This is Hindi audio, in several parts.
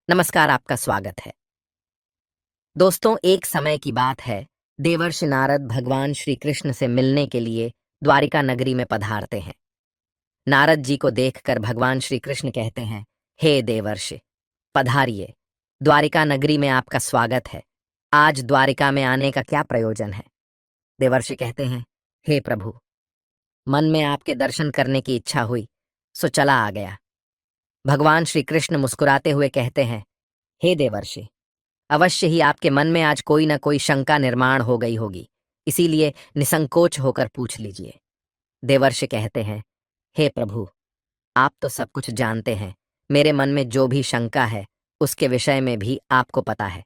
नमस्कार, आपका स्वागत है। दोस्तों, एक समय की बात है, देवर्षि नारद भगवान श्री कृष्ण से मिलने के लिए द्वारिका नगरी में पधारते हैं। नारद जी को देखकर भगवान श्री कृष्ण कहते हैं, हे देवर्षि, पधारिए, द्वारिका नगरी में आपका स्वागत है। आज द्वारिका में आने का क्या प्रयोजन है? देवर्षि कहते हैं, हे प्रभु, मन में आपके दर्शन करने की इच्छा हुई, सो चला आ गया। भगवान श्री कृष्ण मुस्कुराते हुए कहते हैं, हे देवर्षि, अवश्य ही आपके मन में आज कोई न कोई शंका निर्माण हो गई होगी, इसीलिए निसंकोच होकर पूछ लीजिए। देवर्षि कहते हैं, हे प्रभु, आप तो सब कुछ जानते हैं, मेरे मन में जो भी शंका है उसके विषय में भी आपको पता है,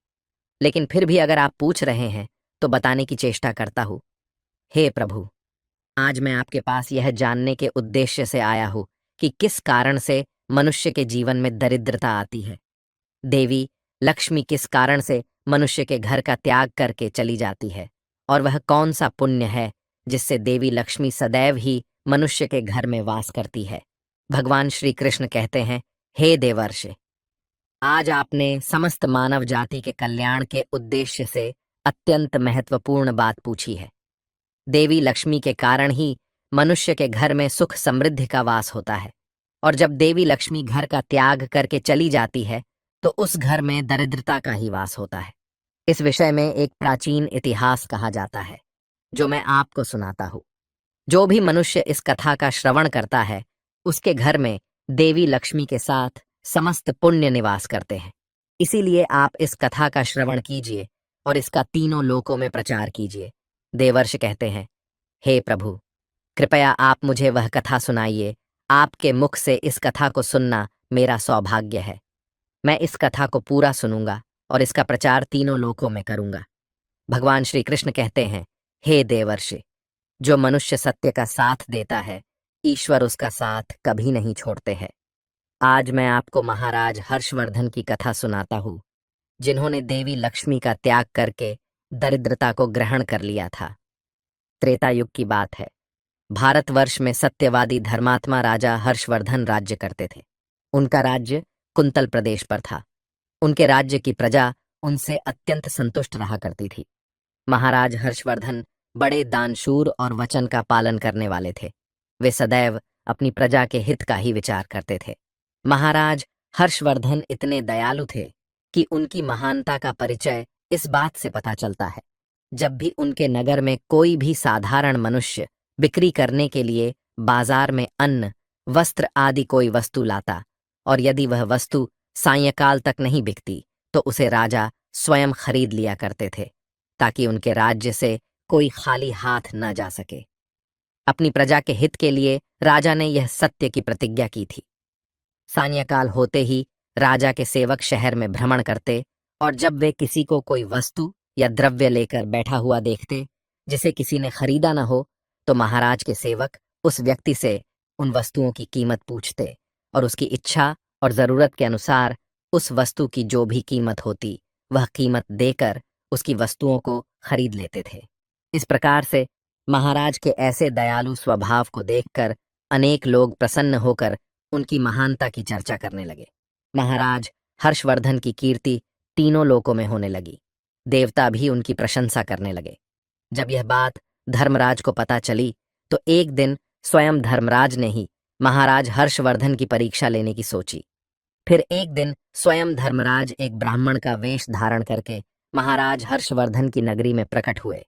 लेकिन फिर भी अगर आप पूछ रहे हैं तो बताने की चेष्टा करता हूँ। हे प्रभु, आज मैं आपके पास यह जानने के उद्देश्य से आया हूँ कि किस कारण से मनुष्य के जीवन में दरिद्रता आती है। देवी लक्ष्मी किस कारण से मनुष्य के घर का त्याग करके चली जाती है, और वह कौन सा पुण्य है जिससे देवी लक्ष्मी सदैव ही मनुष्य के घर में वास करती है। भगवान श्री कृष्ण कहते हैं, हे देवर्षि, आज आपने समस्त मानव जाति के कल्याण के उद्देश्य से अत्यंत महत्वपूर्ण बात पूछी है। देवी लक्ष्मी के कारण ही मनुष्य के घर में सुख समृद्धि का वास होता है, और जब देवी लक्ष्मी घर का त्याग करके चली जाती है तो उस घर में दरिद्रता का ही वास होता है। इस विषय में एक प्राचीन इतिहास कहा जाता है, जो मैं आपको सुनाता हूँ। जो भी मनुष्य इस कथा का श्रवण करता है, उसके घर में देवी लक्ष्मी के साथ समस्त पुण्य निवास करते हैं। इसीलिए आप इस कथा का श्रवण कीजिए और इसका तीनों लोकों में प्रचार कीजिए। देवर्षि कहते हैं, हे प्रभु, कृपया आप मुझे वह कथा सुनाइए। आपके मुख से इस कथा को सुनना मेरा सौभाग्य है। मैं इस कथा को पूरा सुनूंगा और इसका प्रचार तीनों लोकों में करूंगा। भगवान श्री कृष्ण कहते हैं, हे देवर्षि, जो मनुष्य सत्य का साथ देता है, ईश्वर उसका साथ कभी नहीं छोड़ते हैं। आज मैं आपको महाराज हर्षवर्धन की कथा सुनाता हूँ, जिन्होंने देवी लक्ष्मी का त्याग करके दरिद्रता को ग्रहण कर लिया था। त्रेता युग की बात है। भारतवर्ष में सत्यवादी धर्मात्मा राजा हर्षवर्धन राज्य करते थे। उनका राज्य कुंतल प्रदेश पर था। उनके राज्य की प्रजा उनसे अत्यंत संतुष्ट रहा करती थी। महाराज हर्षवर्धन बड़े दानशूर और वचन का पालन करने वाले थे। वे सदैव अपनी प्रजा के हित का ही विचार करते थे। महाराज हर्षवर्धन इतने दयालु थे कि उनकी महानता का परिचय इस बात से पता चलता है, जब भी उनके नगर में कोई भी साधारण मनुष्य बिक्री करने के लिए बाजार में अन्न, वस्त्र आदि कोई वस्तु लाता, और यदि वह वस्तु सायंकाल तक नहीं बिकती तो उसे राजा स्वयं खरीद लिया करते थे, ताकि उनके राज्य से कोई खाली हाथ न जा सके। अपनी प्रजा के हित के लिए राजा ने यह सत्य की प्रतिज्ञा की थी। सायंकाल होते ही राजा के सेवक शहर में भ्रमण करते, और जब वे किसी को कोई वस्तु या द्रव्य लेकर बैठा हुआ देखते जिसे किसी ने खरीदा न हो, तो महाराज के सेवक उस व्यक्ति से उन वस्तुओं की कीमत पूछते और उसकी इच्छा और जरूरत के अनुसार उस वस्तु की जो भी कीमत होती वह कीमत देकर उसकी वस्तुओं को खरीद लेते थे। इस प्रकार से महाराज के ऐसे दयालु स्वभाव को देखकर अनेक लोग प्रसन्न होकर उनकी महानता की चर्चा करने लगे। महाराज हर्षवर्धन की कीर्ति तीनों लोकों में होने लगी। देवता भी उनकी प्रशंसा करने लगे। जब यह बात धर्मराज को पता चली तो एक दिन स्वयं धर्मराज ने ही महाराज हर्षवर्धन की परीक्षा लेने की सोची। फिर एक दिन स्वयं धर्मराज एक ब्राह्मण का वेश धारण करके महाराज हर्षवर्धन की नगरी में प्रकट हुए।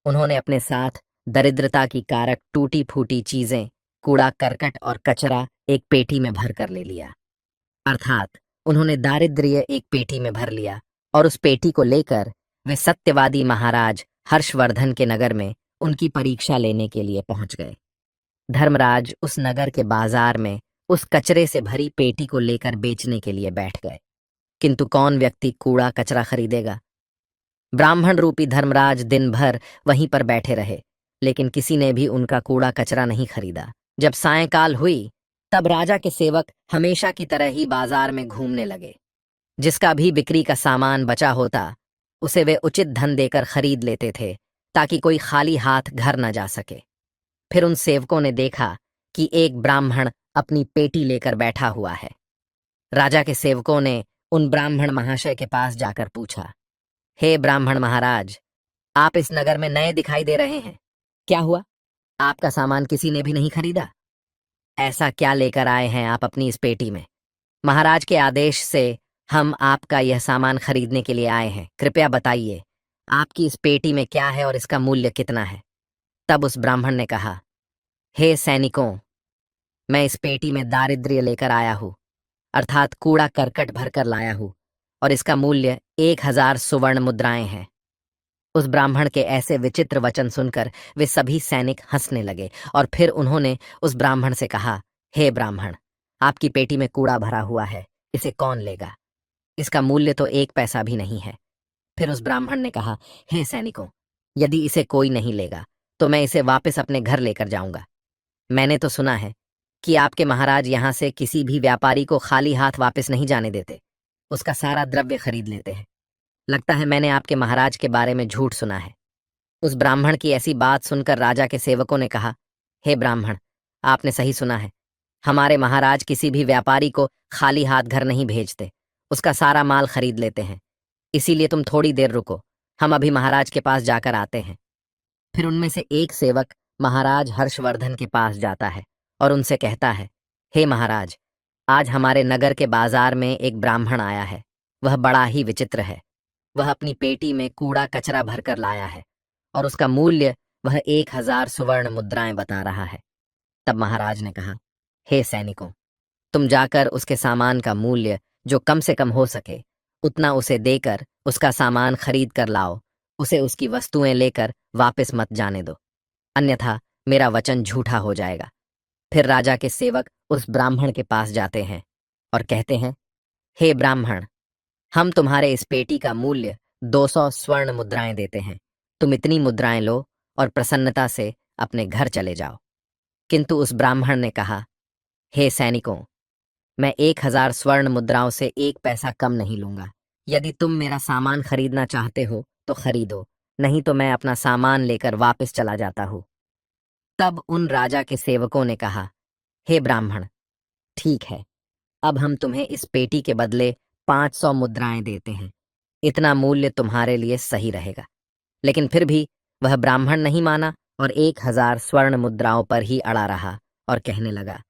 उन्होंने अपने साथ दरिद्रता की कारक टूटी फूटी चीजें, कूड़ा करकट और कचरा एक पेटी में भर कर ले लिया। अर्थात उन्होंने दारिद्र्य एक पेटी में भर लिया, और उस पेटी को लेकर वे सत्यवादी महाराज हर्षवर्धन के नगर में उनकी परीक्षा लेने के लिए पहुंच गए। धर्मराज उस नगर के बाजार में उस कचरे से भरी पेटी को लेकर बेचने के लिए बैठ गए, किंतु कौन व्यक्ति कूड़ा कचरा खरीदेगा? ब्राह्मण रूपी धर्मराज दिन भर वहीं पर बैठे रहे, लेकिन किसी ने भी उनका कूड़ा कचरा नहीं खरीदा। जब सायंकाल हुई तब राजा के सेवक हमेशा की तरह ही बाजार में घूमने लगे। जिसका भी बिक्री का सामान बचा होता उसे वे उचित धन देकर खरीद लेते थे, ताकि कोई खाली हाथ घर न जा सके। फिर उन सेवकों ने देखा कि एक ब्राह्मण अपनी पेटी लेकर बैठा हुआ है। राजा के सेवकों ने उन ब्राह्मण महाशय के पास जाकर पूछा, हे ब्राह्मण महाराज, आप इस नगर में नए दिखाई दे रहे हैं। क्या हुआ? आपका सामान किसी ने भी नहीं खरीदा? ऐसा क्या लेकर आए हैं आप अपनी इस पेटी में? महाराज के आदेश से हम आपका यह सामान खरीदने के लिए आए हैं। कृपया बताइए, आपकी इस पेटी में क्या है और इसका मूल्य कितना है? तब उस ब्राह्मण ने कहा, हे सैनिकों, मैं इस पेटी में दारिद्र्य लेकर आया हूँ, अर्थात कूड़ा करकट भरकर लाया हूँ, और इसका मूल्य 1000 सुवर्ण मुद्राएं हैं। उस ब्राह्मण के ऐसे विचित्र वचन सुनकर वे सभी सैनिक हंसने लगे और फिर उन्होंने उस ब्राह्मण से कहा, हे ब्राह्मण, आपकी पेटी में कूड़ा भरा हुआ है, इसे कौन लेगा? इसका मूल्य तो 1 पैसा भी नहीं है। फिर उस ब्राह्मण ने कहा, हे सैनिकों, यदि इसे कोई नहीं लेगा तो मैं इसे वापस अपने घर लेकर जाऊंगा। मैंने तो सुना है कि आपके महाराज यहाँ से किसी भी व्यापारी को खाली हाथ वापस नहीं जाने देते, उसका सारा द्रव्य खरीद लेते हैं। लगता है मैंने आपके महाराज के बारे में झूठ सुना है। उस ब्राह्मण की ऐसी बात सुनकर राजा के सेवकों ने कहा, हे ब्राह्मण, आपने सही सुना है। हमारे महाराज किसी भी व्यापारी को खाली हाथ घर नहीं भेजते, उसका सारा माल खरीद लेते हैं। इसीलिए तुम थोड़ी देर रुको, हम अभी महाराज के पास जाकर आते हैं। फिर उनमें से एक सेवक महाराज हर्षवर्धन के पास जाता है और उनसे कहता है, हे महाराज, आज हमारे नगर के बाजार में एक ब्राह्मण आया है। वह बड़ा ही विचित्र है। वह अपनी पेटी में कूड़ा कचरा भरकर लाया है और उसका मूल्य वह 1000 सुवर्ण मुद्राएं बता रहा है। तब महाराज ने कहा, हे सैनिकों, तुम जाकर उसके सामान का मूल्य जो कम से कम हो सके उतना उसे देकर उसका सामान खरीद कर लाओ। उसे उसकी वस्तुएं लेकर वापस मत जाने दो, अन्यथा मेरा वचन झूठा हो जाएगा। फिर राजा के सेवक उस ब्राह्मण के पास जाते हैं और कहते हैं, हे ब्राह्मण, हम तुम्हारे इस पेटी का मूल्य 200 स्वर्ण मुद्राएं देते हैं। तुम इतनी मुद्राएं लो और प्रसन्नता से अपने घर चले जाओ। किंतु उस ब्राह्मण ने कहा, हे सैनिकों, मैं 1000 स्वर्ण मुद्राओं से 1 पैसा कम नहीं लूंगा। यदि तुम मेरा सामान खरीदना चाहते हो तो खरीदो, नहीं तो मैं अपना सामान लेकर वापस चला जाता हूँ। तब उन राजा के सेवकों ने कहा, हे ब्राह्मण, ठीक है, अब हम तुम्हें इस पेटी के बदले 500 मुद्राएं देते हैं। इतना मूल्य तुम्हारे लिए सही रहेगा। लेकिन फिर भी वह ब्राह्मण नहीं माना और 1000 स्वर्ण मुद्राओं पर ही अड़ा रहा और कहने लगा,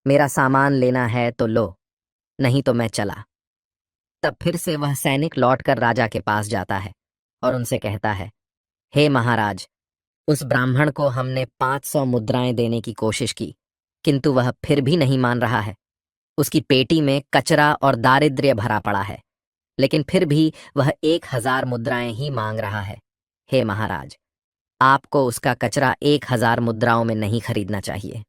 मेरा सामान लेना है तो लो, नहीं तो मैं चला। तब फिर से वह सैनिक लौटकर राजा के पास जाता है और उनसे कहता है, हे महाराज, उस ब्राह्मण को हमने 500 मुद्राएं देने की कोशिश की, किंतु वह फिर भी नहीं मान रहा है। उसकी पेटी में कचरा और दारिद्र्य भरा पड़ा है, लेकिन फिर भी वह 1000 मुद्राएं ही मांग रहा है। हे महाराज, आपको उसका कचरा 1000 मुद्राओं में नहीं खरीदना चाहिए।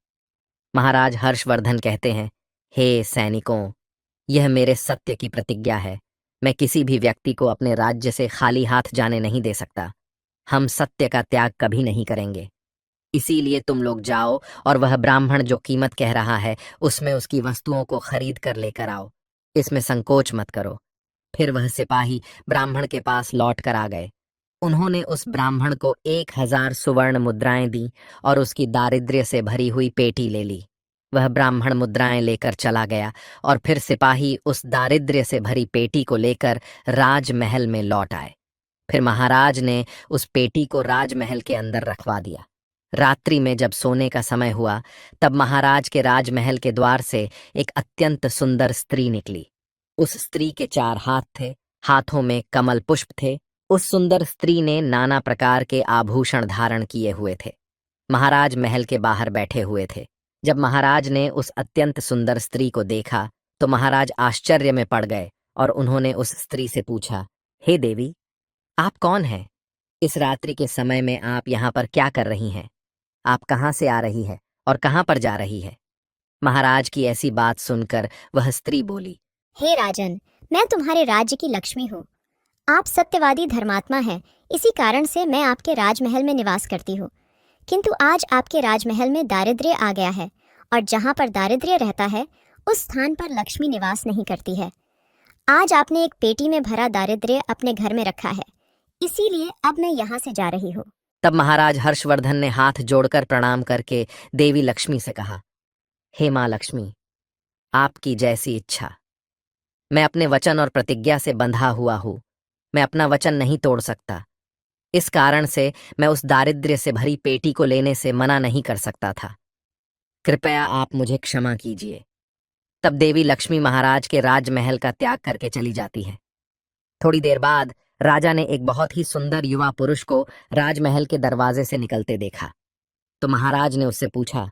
महाराज हर्षवर्धन कहते हैं, हे सैनिकों, यह मेरे सत्य की प्रतिज्ञा है। मैं किसी भी व्यक्ति को अपने राज्य से खाली हाथ जाने नहीं दे सकता। हम सत्य का त्याग कभी नहीं करेंगे। इसीलिए तुम लोग जाओ और वह ब्राह्मण जो कीमत कह रहा है उसमें उसकी वस्तुओं को खरीद कर लेकर आओ। इसमें संकोच मत करो। फिर वह सिपाही ब्राह्मण के पास लौट कर आ गए। उन्होंने उस ब्राह्मण को 1000 सुवर्ण मुद्राएं दी और उसकी दारिद्र्य से भरी हुई पेटी ले ली। वह ब्राह्मण मुद्राएं लेकर चला गया और फिर सिपाही उस दारिद्र्य से भरी पेटी को लेकर राजमहल में लौट आए। फिर महाराज ने उस पेटी को राजमहल के अंदर रखवा दिया। रात्रि में जब सोने का समय हुआ तब महाराज के राजमहल के द्वार से एक अत्यंत सुंदर स्त्री निकली। उस स्त्री के 4 हाथ थे, हाथों में कमल पुष्प थे। उस सुंदर स्त्री ने नाना प्रकार के आभूषण धारण किए हुए थे। महाराज महल के बाहर बैठे हुए थे। जब महाराज ने उस अत्यंत सुंदर स्त्री को देखा तो महाराज आश्चर्य में पड़ गए और उन्होंने उस स्त्री से पूछा, हे देवी, आप कौन हैं? इस रात्रि के समय में आप यहाँ पर क्या कर रही हैं? आप कहाँ से आ रही है और कहाँ पर जा रही है? महाराज की ऐसी बात सुनकर वह स्त्री बोली, हे राजन, मैं तुम्हारे राज्य की लक्ष्मी हूँ। आप सत्यवादी धर्मात्मा हैं, इसी कारण से मैं आपके राजमहल में निवास करती हूँ। किंतु आज आपके राजमहल में दारिद्र्य आ गया है, और जहाँ पर दारिद्र्य रहता है उस स्थान पर लक्ष्मी निवास नहीं करती है। आज आपने एक पेटी में भरा दारिद्र्य अपने घर में रखा है, इसीलिए अब मैं यहाँ से जा रही हूँ। तब महाराज हर्षवर्धन ने हाथ जोड़कर प्रणाम करके देवी लक्ष्मी से कहा, हे माँ लक्ष्मी, आपकी जैसी इच्छा। मैं अपने वचन और प्रतिज्ञा से बंधा हुआ हूँ। मैं अपना वचन नहीं तोड़ सकता। इस कारण से मैं उस दारिद्र्य से भरी पेटी को लेने से मना नहीं कर सकता था। कृपया आप मुझे क्षमा कीजिए। तब देवी लक्ष्मी महाराज के राजमहल का त्याग करके चली जाती है। थोड़ी देर बाद राजा ने एक बहुत ही सुंदर युवा पुरुष को राजमहल के दरवाजे से निकलते देखा। तो महाराज ने उससे पूछा,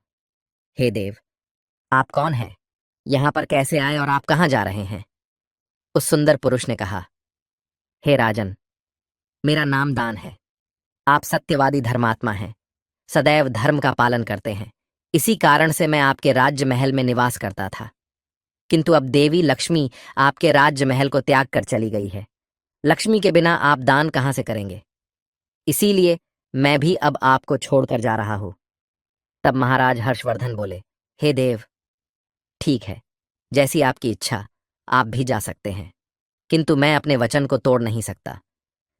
हे देव, आप कौन हैं? यहाँ पर कैसे आए और आप कहाँ जा रहे हैं? उस सुंदर पुरुष ने कहा, हे राजन, मेरा नाम दान है। आप सत्यवादी धर्मात्मा हैं, सदैव धर्म का पालन करते हैं। इसी कारण से मैं आपके राज्य महल में निवास करता था। किंतु अब देवी लक्ष्मी आपके राज्य महल को त्याग कर चली गई है। लक्ष्मी के बिना आप दान कहाँ से करेंगे? इसीलिए मैं भी अब आपको छोड़कर जा रहा हूं। तब महाराज हर्षवर्धन बोले, हे देव, ठीक है, जैसी आपकी इच्छा, आप भी जा सकते हैं, किंतु मैं अपने वचन को तोड़ नहीं सकता।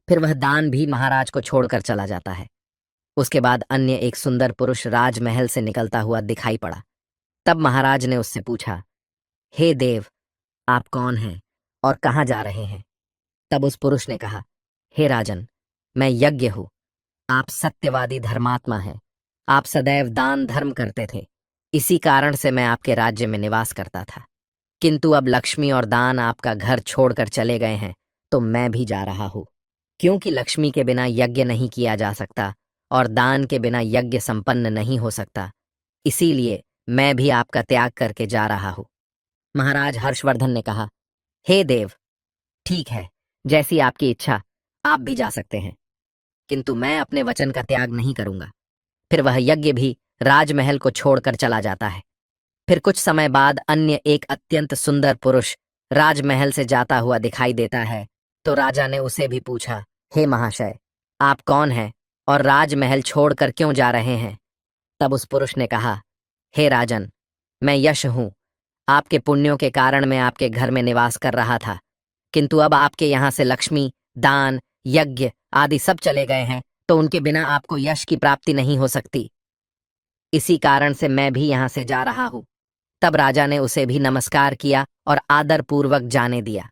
फिर वह दान भी महाराज को छोड़कर चला जाता है। उसके बाद अन्य एक सुंदर पुरुष राजमहल से निकलता हुआ दिखाई पड़ा। तब महाराज ने उससे पूछा, हे देव, आप कौन हैं और कहाँ जा रहे हैं? तब उस पुरुष ने कहा, हे राजन, मैं यज्ञ हूँ। आप सत्यवादी धर्मात्मा हैं। आप सदैव दान धर्म करते थे। इसी कारण से मैं आपके राज्य में निवास करता था। किंतु अब लक्ष्मी और दान आपका घर छोड़कर चले गए हैं, तो मैं भी जा रहा हूँ। क्योंकि लक्ष्मी के बिना यज्ञ नहीं किया जा सकता और दान के बिना यज्ञ संपन्न नहीं हो सकता, इसीलिए मैं भी आपका त्याग करके जा रहा हूँ। महाराज हर्षवर्धन ने कहा, हे देव, ठीक है, जैसी आपकी इच्छा, आप भी जा सकते हैं, किंतु मैं अपने वचन का त्याग नहीं करूंगा। फिर वह यज्ञ भी राजमहल को छोड़कर चला जाता है। फिर कुछ समय बाद अन्य एक अत्यंत सुंदर पुरुष राजमहल से जाता हुआ दिखाई देता है। तो राजा ने उसे भी पूछा, हे महाशय, आप कौन हैं और राजमहल छोड़कर क्यों जा रहे हैं? तब उस पुरुष ने कहा, हे राजन, मैं यश हूं। आपके पुण्यों के कारण मैं आपके घर में निवास कर रहा था, किंतु अब आपके यहाँ से लक्ष्मी, दान, यज्ञ आदि सब चले गए हैं, तो उनके बिना आपको यश की प्राप्ति नहीं हो सकती। इसी कारण से मैं भी यहाँ से जा रहा हूँ। तब राजा ने उसे भी नमस्कार किया और आदर पूर्वक जाने दिया।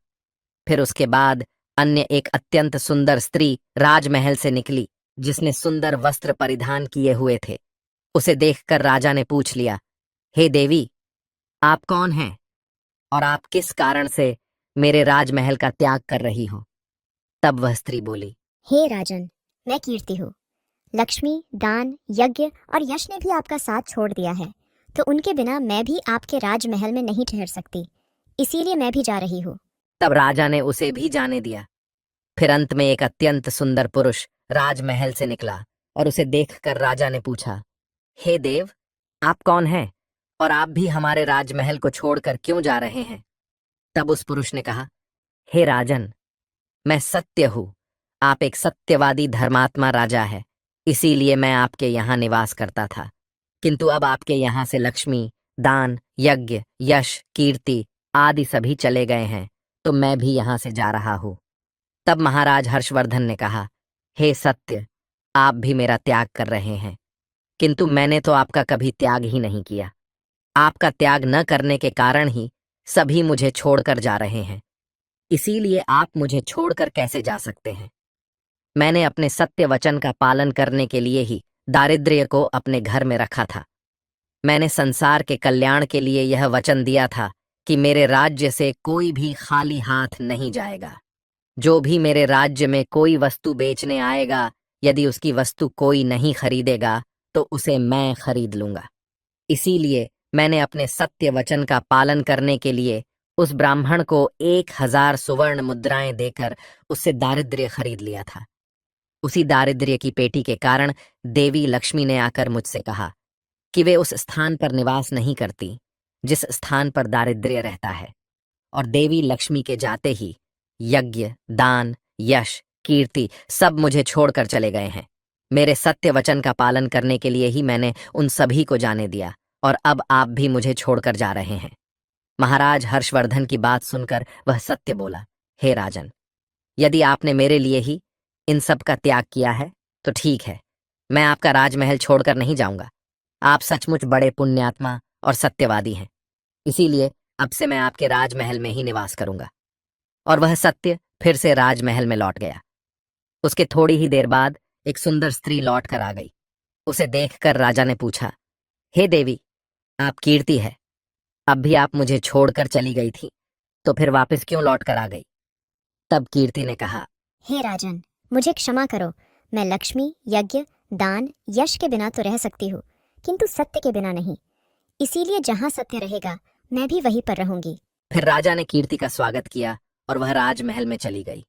फिर उसके बाद अन्य एक अत्यंत सुंदर स्त्री राजमहल से निकली, जिसने सुंदर वस्त्र परिधान किए हुए थे। उसे देखकर राजा ने पूछ लिया, हे देवी, आप कौन हैं और आप किस कारण से मेरे राजमहल का त्याग कर रही हो? तब वह स्त्री बोली, हे राजन, मैं कीर्ति हूँ। लक्ष्मी, दान, यज्ञ और यश ने भी आपका साथ छोड़ दिया है, तो उनके बिना मैं भी आपके राजमहल में नहीं ठहर सकती। इसीलिए मैं भी जा रही हूँ। तब राजा ने उसे भी जाने दिया। फिर अंत में एक अत्यंत सुंदर पुरुष राजमहल से निकला और उसे देखकर राजा ने पूछा, हे देव, आप कौन हैं और आप भी हमारे राजमहल को छोड़कर क्यों जा रहे हैं? तब उस पुरुष ने कहा, हे राजन, मैं सत्य हूँ। आप एक सत्यवादी धर्मात्मा राजा है, इसीलिए मैं आपके यहाँ निवास करता था। किंतु अब आपके यहाँ से लक्ष्मी, दान, यज्ञ, यश, कीर्ति आदि सभी चले गए हैं, तो मैं भी यहाँ से जा रहा हूँ। तब महाराज हर्षवर्धन ने कहा, हे सत्य, आप भी मेरा त्याग कर रहे हैं, किंतु मैंने तो आपका कभी त्याग ही नहीं किया। आपका त्याग न करने के कारण ही सभी मुझे छोड़कर जा रहे हैं। इसीलिए आप मुझे छोड़कर कैसे जा सकते हैं? मैंने अपने सत्य वचन का पालन करने के लिए ही दारिद्र्य को अपने घर में रखा था। मैंने संसार के कल्याण के लिए यह वचन दिया था कि मेरे राज्य से कोई भी खाली हाथ नहीं जाएगा। जो भी मेरे राज्य में कोई वस्तु बेचने आएगा, यदि उसकी वस्तु कोई नहीं खरीदेगा, तो उसे मैं खरीद लूंगा। इसीलिए मैंने अपने सत्य वचन का पालन करने के लिए उस ब्राह्मण को 1000 सुवर्ण मुद्राएं देकर उससे दारिद्र्य खरीद लिया था। उसी दारिद्र्य की पेटी के कारण देवी लक्ष्मी ने आकर मुझसे कहा कि वे उस स्थान पर निवास नहीं करती जिस स्थान पर दारिद्र्य रहता है, और देवी लक्ष्मी के जाते ही यज्ञ, दान, यश, कीर्ति सब मुझे छोड़कर चले गए हैं। मेरे सत्य वचन का पालन करने के लिए ही मैंने उन सभी को जाने दिया, और अब आप भी मुझे छोड़कर जा रहे हैं। महाराज हर्षवर्धन की बात सुनकर वह सत्य बोला, हे राजन, यदि आपने मेरे लिए ही इन सब का त्याग किया है, तो ठीक है, मैं आपका राजमहल छोड़कर नहीं जाऊंगा। आप सचमुच बड़े पुण्यात्मा और सत्यवादी हैं, इसीलिए अब से मैं आपके राजमहल में ही निवास करूंगा। और वह सत्य फिर से राजमहल में लौट गया। उसके थोड़ी ही देर बाद एक सुंदर स्त्री लौट कर आ गई। उसे देखकर राजा ने पूछा, हे देवी, आप कीर्ति है, अब भी आप मुझे छोड़कर चली गई थी, तो फिर वापस क्यों लौट कर आ गई? तब कीर्ति ने कहा, हे राजन, मुझे क्षमा करो। मैं लक्ष्मी, यज्ञ, दान, यश के बिना तो रह सकती हूँ, किंतु सत्य के बिना नहीं। इसीलिए जहाँ सत्य रहेगा मैं भी वहीं पर रहूंगी। फिर राजा ने कीर्ति का स्वागत किया और वह राजमहल में चली गई।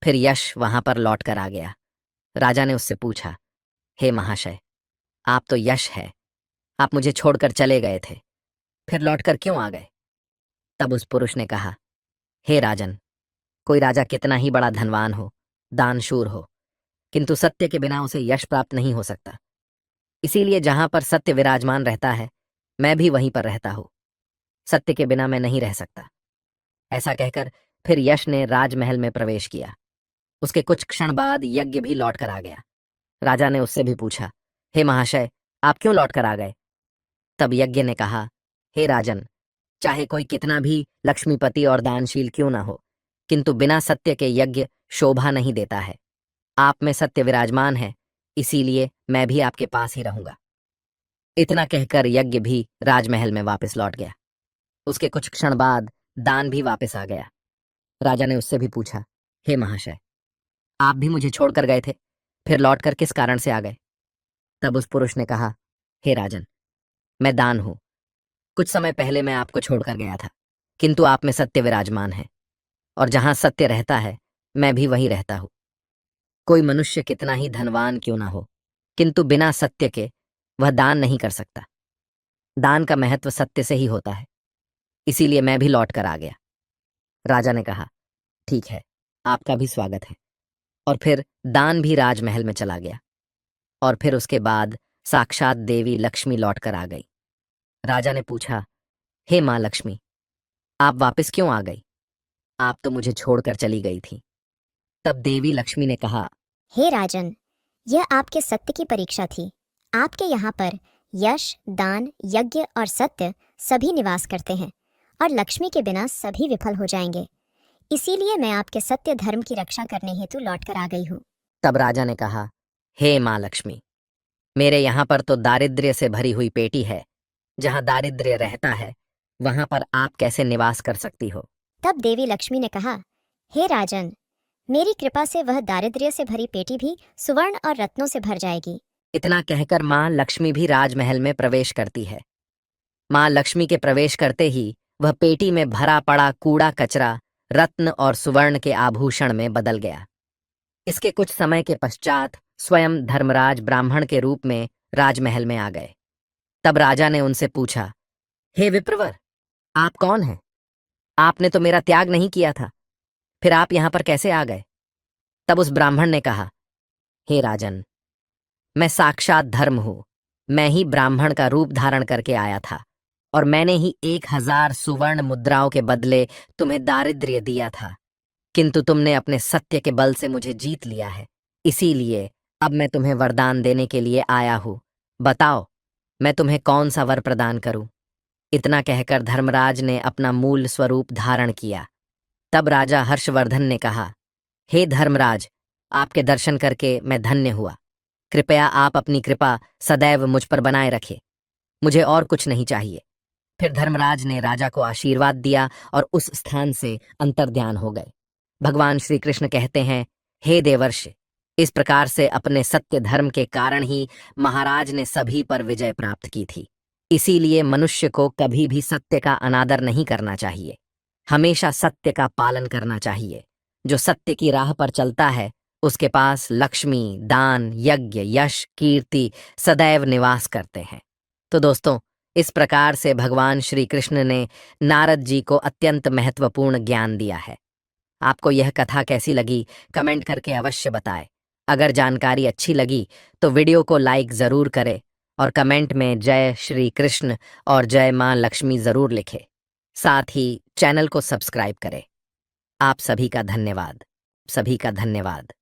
फिर यश वहां पर लौट कर आ गया। राजा ने उससे पूछा, हे महाशय, आप तो यश है, आप मुझे छोड़कर चले गए थे, फिर लौटकर क्यों आ गए? तब उस पुरुष ने कहा, हे राजन, कोई राजा कितना ही बड़ा धनवान हो, दानशूर हो, किंतु सत्य के बिना उसे यश प्राप्त नहीं हो सकता। इसीलिए जहां पर सत्य विराजमान रहता है, मैं भी वहीं पर रहता हूं। सत्य के बिना मैं नहीं रह सकता। ऐसा कहकर फिर यश ने राजमहल में प्रवेश किया। उसके कुछ क्षण बाद यज्ञ भी लौट कर आ गया। राजा ने उससे भी पूछा, हे महाशय, आप क्यों लौट कर आ गए? तब यज्ञ ने कहा, हे राजन, चाहे कोई कितना भी लक्ष्मीपति और दानशील क्यों ना हो, किंतु बिना सत्य के यज्ञ शोभा नहीं देता है। आप में सत्य विराजमान है, इसीलिए मैं भी आपके पास ही रहूंगा। इतना कहकर यज्ञ भी राजमहल में वापस लौट गया। उसके कुछ क्षण बाद दान भी वापस आ गया। राजा ने उससे भी पूछा, हे महाशय, आप भी मुझे छोड़कर गए थे, फिर लौटकर किस कारण से आ गए? तब उस पुरुष ने कहा, हे राजन, मैं दान हूं। कुछ समय पहले मैं आपको छोड़कर गया था, किंतु आप में सत्य विराजमान है, और जहां सत्य रहता है मैं भी वहीं रहता हूं। कोई मनुष्य कितना ही धनवान क्यों ना हो, किंतु बिना सत्य के वह दान नहीं कर सकता। दान का महत्व सत्य से ही होता है, इसीलिए मैं भी लौट कर आ गया। राजा ने कहा, ठीक है, आपका भी स्वागत है। और फिर दान भी राजमहल में चला गया। और फिर उसके बाद साक्षात देवी लक्ष्मी लौट कर आ गई। राजा ने पूछा, हे माँ लक्ष्मी, आप वापस क्यों आ गई? आप तो मुझे छोड़कर चली गई थी। तब देवी लक्ष्मी ने कहा, हे राजन, यह आपके सत्य की परीक्षा थी। आपके यहाँ पर यश, दान, यज्ञ और सत्य सभी निवास करते हैं, और लक्ष्मी के बिना सभी विफल हो जाएंगे। इसीलिए मैं आपके सत्य धर्म की रक्षा करने हेतु लौट कर आ गई हूँ। तब राजा ने कहा, हे माँ लक्ष्मी, मेरे यहाँ पर तो दारिद्र्य से भरी हुई पेटी है। जहाँ दारिद्र्य रहता है, वहां पर आप कैसे निवास कर सकती हो? तब देवी लक्ष्मी ने कहा, हे राजन, मेरी कृपा से वह दारिद्र्य से भरी पेटी भी सुवर्ण और रत्नों से भर जाएगी। इतना कहकर माँ लक्ष्मी भी राजमहल में प्रवेश करती है। माँ लक्ष्मी के प्रवेश करते ही वह पेटी में भरा पड़ा कूड़ा कचरा रत्न और सुवर्ण के आभूषण में बदल गया। इसके कुछ समय के पश्चात स्वयं धर्मराज ब्राह्मण के रूप में राजमहल में आ गए। तब राजा ने उनसे पूछा, हे विप्रवर, आप कौन हैं? आपने तो मेरा त्याग नहीं किया था, फिर आप यहां पर कैसे आ गए? तब उस ब्राह्मण ने कहा, हे राजन, मैं साक्षात धर्म हूं। मैं ही ब्राह्मण का रूप धारण करके आया था, और मैंने ही 1000 सुवर्ण मुद्राओं के बदले तुम्हें दारिद्र्य दिया था, किंतु तुमने अपने सत्य के बल से मुझे जीत लिया है। इसीलिए अब मैं तुम्हें वरदान देने के लिए आया हूं। बताओ, मैं तुम्हें कौन सा वर प्रदान करूं? इतना कहकर धर्मराज ने अपना मूल स्वरूप धारण किया। तब राजा हर्षवर्धन ने कहा, हे धर्मराज, आपके दर्शन करके मैं धन्य हुआ। कृपया आप अपनी कृपा सदैव मुझ पर बनाए रखें। मुझे और कुछ नहीं चाहिए। फिर धर्मराज ने राजा को आशीर्वाद दिया और उस स्थान से अंतर्ध्यान हो गए। भगवान श्री कृष्ण कहते हैं, हे देवर्षि, इस प्रकार से अपने सत्य धर्म के कारण ही महाराज ने सभी पर विजय प्राप्त की थी। इसीलिए मनुष्य को कभी भी सत्य का अनादर नहीं करना चाहिए। हमेशा सत्य का पालन करना चाहिए। जो सत्य की राह पर चलता है, उसके पास लक्ष्मी, दान, यज्ञ, यश, कीर्ति सदैव निवास करते हैं। तो दोस्तों, इस प्रकार से भगवान श्री कृष्ण ने नारद जी को अत्यंत महत्वपूर्ण ज्ञान दिया है। आपको यह कथा कैसी लगी, कमेंट करके अवश्य बताएं। अगर जानकारी अच्छी लगी तो वीडियो को लाइक जरूर करें और कमेंट में जय श्री कृष्ण और जय मां लक्ष्मी जरूर लिखें। साथ ही चैनल को सब्सक्राइब करें। आप सभी का धन्यवाद। सभी का धन्यवाद।